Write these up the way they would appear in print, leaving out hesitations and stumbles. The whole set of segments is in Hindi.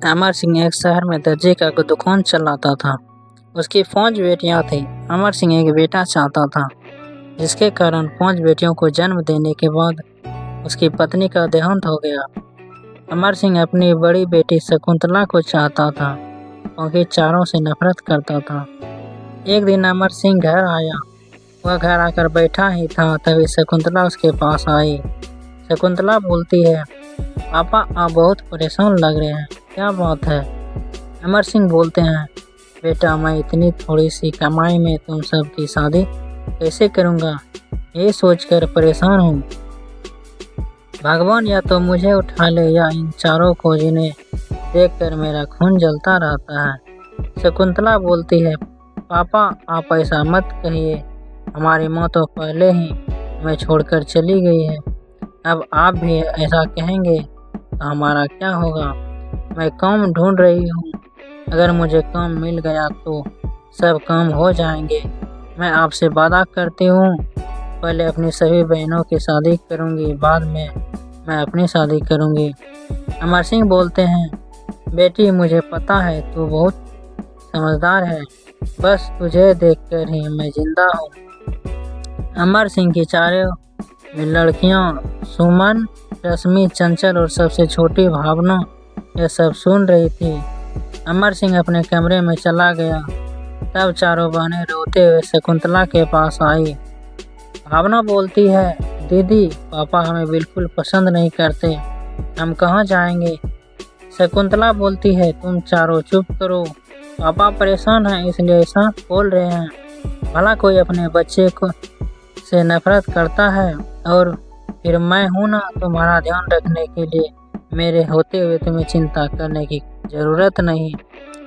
अमर सिंह एक शहर में दर्जी का दुकान चलाता था। उसकी 5 बेटियां थीं। अमर सिंह एक बेटा चाहता था, जिसके कारण 5 बेटियों को जन्म देने के बाद उसकी पत्नी का देहांत हो गया। अमर सिंह अपनी बड़ी बेटी शकुंतला को चाहता था, क्योंकि चारों से नफरत करता था। एक दिन अमर सिंह घर आया। वह घर आकर बैठा ही था, तभी शकुंतला उसके पास आई। शकुंतला बोलती है, पापा आप बहुत परेशान लग रहे हैं, क्या बात है? अमर सिंह बोलते हैं, बेटा मैं इतनी थोड़ी सी कमाई में तुम सब की शादी कैसे करूँगा, ये सोचकर परेशान हूँ। भगवान या तो मुझे उठा ले या इन चारों को, जिन्हें देखकर मेरा खून जलता रहता है। शकुंतला बोलती है, पापा आप ऐसा मत कहिए, हमारी माँ तो पहले ही हमें छोड़कर चली गई है। अब आप भी ऐसा कहेंगे तो हमारा क्या होगा? मैं काम ढूंढ रही हूँ, अगर मुझे काम मिल गया तो सब काम हो जाएंगे। मैं आपसे वादा करती हूँ, पहले अपनी सभी बहनों की शादी करूँगी, बाद में मैं अपनी शादी करूँगी। अमर सिंह बोलते हैं, बेटी मुझे पता है तू बहुत समझदार है, बस तुझे देखकर ही मैं जिंदा हूँ। अमर सिंह की चारों लड़कियाँ सुमन, रश्मि, चंचल और सबसे छोटी भावना यह सब सुन रही थी। अमर सिंह अपने कमरे में चला गया। तब चारों बहनें रोते हुए शकुंतला के पास आई। भावना बोलती है, दीदी पापा हमें बिल्कुल पसंद नहीं करते, हम कहाँ जाएंगे? शकुंतला बोलती है, तुम चारों चुप करो, पापा परेशान हैं इसलिए ऐसा बोल रहे हैं। भला कोई अपने बच्चे को से नफरत करता है, और फिर मैं हूँ ना तुम्हारा ध्यान रखने के लिए। मेरे होते हुए तुम्हें चिंता करने की ज़रूरत नहीं।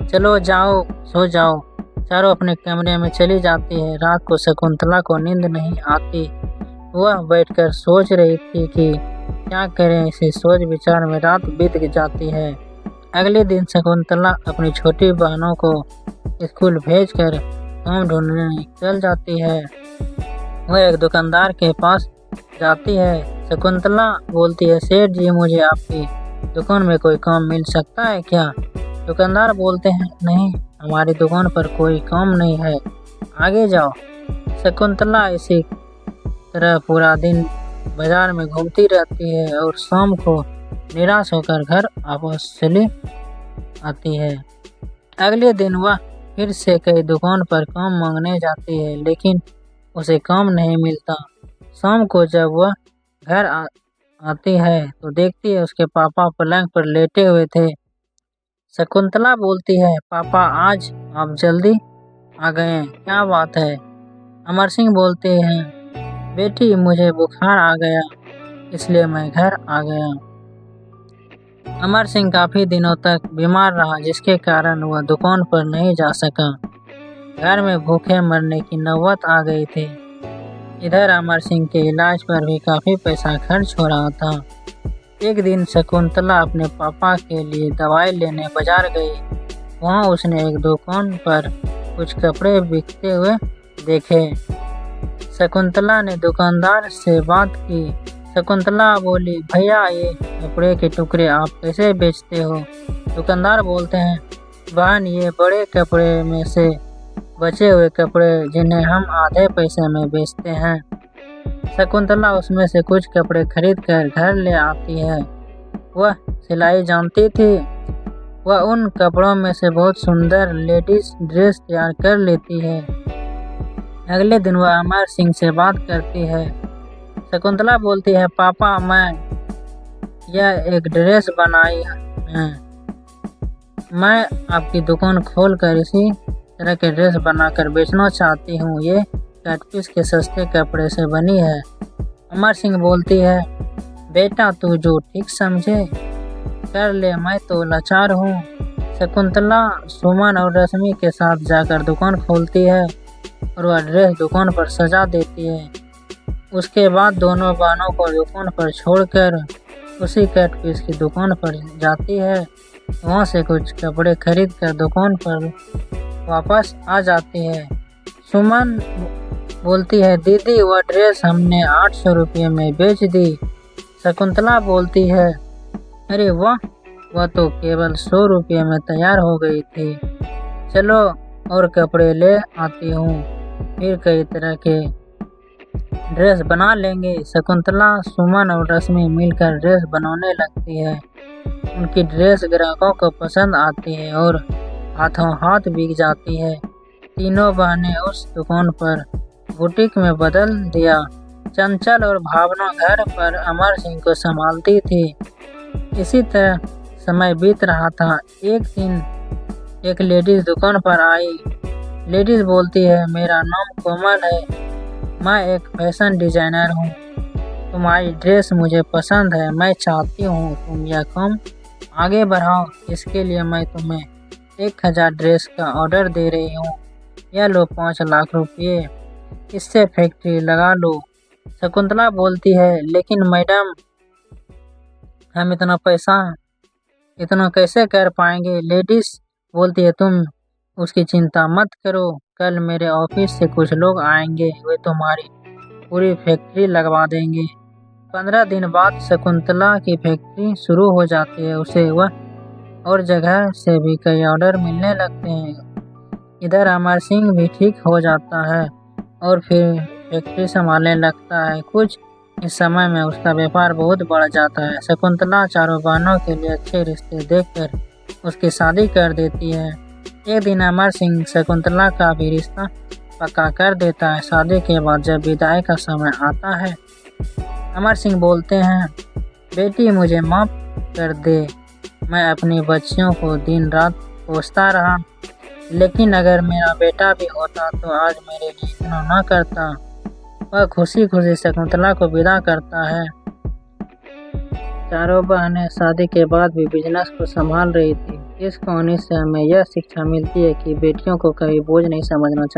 चलो जाओ सो जाओ। चारों अपने कमरे में चली जाती है। रात को शकुंतला को नींद नहीं आती। वह बैठकर सोच रही थी कि क्या करें। इसी सोच विचार में रात बीत जाती है। अगले दिन शकुंतला अपनी छोटी बहनों को स्कूल भेजकर काम ढूंढने निकल जाती है। वह एक दुकानदार के पास जाती है। शकुंतला बोलती है, सेठ जी मुझे आपकी दुकान में कोई काम मिल सकता है क्या? दुकानदार बोलते हैं, नहीं हमारी दुकान पर कोई काम नहीं है, आगे जाओ। शकुंतला इसी तरह पूरा दिन बाजार में घूमती रहती है और शाम को निराश होकर घर वापस चली आती है। अगले दिन वह फिर से कई दुकान पर काम मांगने जाती है, लेकिन उसे काम नहीं मिलता। शाम को जब वह घर आती है तो देखती है उसके पापा पलंग पर लेटे हुए थे। शकुंतला बोलती है, पापा आज आप जल्दी आ गए, क्या बात है? अमर सिंह बोलते हैं, बेटी मुझे बुखार आ गया इसलिए मैं घर आ गया। अमर सिंह काफ़ी दिनों तक बीमार रहा, जिसके कारण वह दुकान पर नहीं जा सका। घर में भूखे मरने की नौबत आ गई थी। इधर अमर सिंह के इलाज पर भी काफ़ी पैसा खर्च हो रहा था। एक दिन शकुंतला अपने पापा के लिए दवाई लेने बाजार गई। वहाँ उसने एक दुकान पर कुछ कपड़े बिकते हुए देखे। शकुंतला ने दुकानदार से बात की। शकुंतला बोली, भैया ये कपड़े के टुकड़े आप कैसे बेचते हो? दुकानदार बोलते हैं, बहन ये बड़े कपड़े में से बचे हुए कपड़े जिन्हें हम आधे पैसे में बेचते हैं। शकुंतला उसमें से कुछ कपड़े खरीद कर घर ले आती है। वह सिलाई जानती थी। वह उन कपड़ों में से बहुत सुंदर लेडीज ड्रेस तैयार कर लेती है। अगले दिन वह अमर सिंह से बात करती है। शकुंतला बोलती है, पापा मैं यह एक ड्रेस बनाई है, मैं आपकी दुकान खोलकर इसी तरह के ड्रेस बनाकर बेचना चाहती हूँ। ये कट पीस के सस्ते कपड़े से बनी है। अमर सिंह बोलती है, बेटा तू जो ठीक समझे कर ले, मैं तो लाचार हूँ। शकुंतला सुमन और रश्मि के साथ जाकर दुकान खोलती है और वह ड्रेस दुकान पर सजा देती है। उसके बाद दोनों बहनों को दुकान पर छोड़कर उसी कट पीस की दुकान पर जाती है। वहाँ से कुछ कपड़े खरीद कर दुकान पर वापस आ जाती है। सुमन बोलती है, दीदी वह ड्रेस हमने 800 रुपये में बेच दी। शकुंतला बोलती है, अरे वाह वह तो केवल 100 रुपये में तैयार हो गई थी। चलो और कपड़े ले आती हूँ, फिर कई तरह के ड्रेस बना लेंगे। शकुंतला, सुमन और रश्मि मिलकर ड्रेस बनाने लगती है। उनकी ड्रेस ग्राहकों को पसंद आती है और हाथों हाथ बिक जाती है। तीनों बहनें उस दुकान पर बुटीक में बदल दिया। चंचल और भावना घर पर अमर सिंह को संभालती थी। इसी तरह समय बीत रहा था। एक दिन एक लेडीज दुकान पर आई। लेडीज बोलती है, मेरा नाम कोमल है, मैं एक फैशन डिजाइनर हूँ। तुम्हारी ड्रेस मुझे पसंद है, मैं चाहती हूँ तुम यह काम आगे बढ़ाओ। इसके लिए मैं तुम्हें 1000 ड्रेस का ऑर्डर दे रही हूँ। यह लो 5 लाख रुपये, इससे फैक्ट्री लगा लो। शकुंतला बोलती है, लेकिन मैडम हम इतना पैसा इतना कैसे कर पाएंगे। लेडीज बोलती है, तुम उसकी चिंता मत करो, कल मेरे ऑफिस से कुछ लोग आएंगे, वे तुम्हारी पूरी फैक्ट्री लगवा देंगे। 15 दिन बाद शकुंतला की फैक्ट्री शुरू हो जाती है। उसे वह और जगह से भी कई ऑर्डर मिलने लगते हैं। इधर अमर सिंह भी ठीक हो जाता है और फिर फैक्ट्री संभालने लगता है। कुछ इस समय में उसका व्यापार बहुत बढ़ जाता है। शकुंतला चारों बहनों के लिए अच्छे रिश्ते देखकर उसकी शादी कर देती है। एक दिन अमर सिंह शकुंतला का भी रिश्ता पक्का कर देता है। शादी के बाद जब विदाई का समय आता है, अमर सिंह बोलते हैं, बेटी मुझे माफ कर दे, मैं अपनी बच्चियों को दिन रात कोसता रहा, लेकिन अगर मेरा बेटा भी होता तो आज मेरे लिए इतना ना करता। वह खुशी खुशी शकुंतला को विदा करता है। चारों बहनें शादी के बाद भी बिजनेस को संभाल रही थी। इस कहानी से हमें यह शिक्षा मिलती है कि बेटियों को कभी बोझ नहीं समझना चाहिए।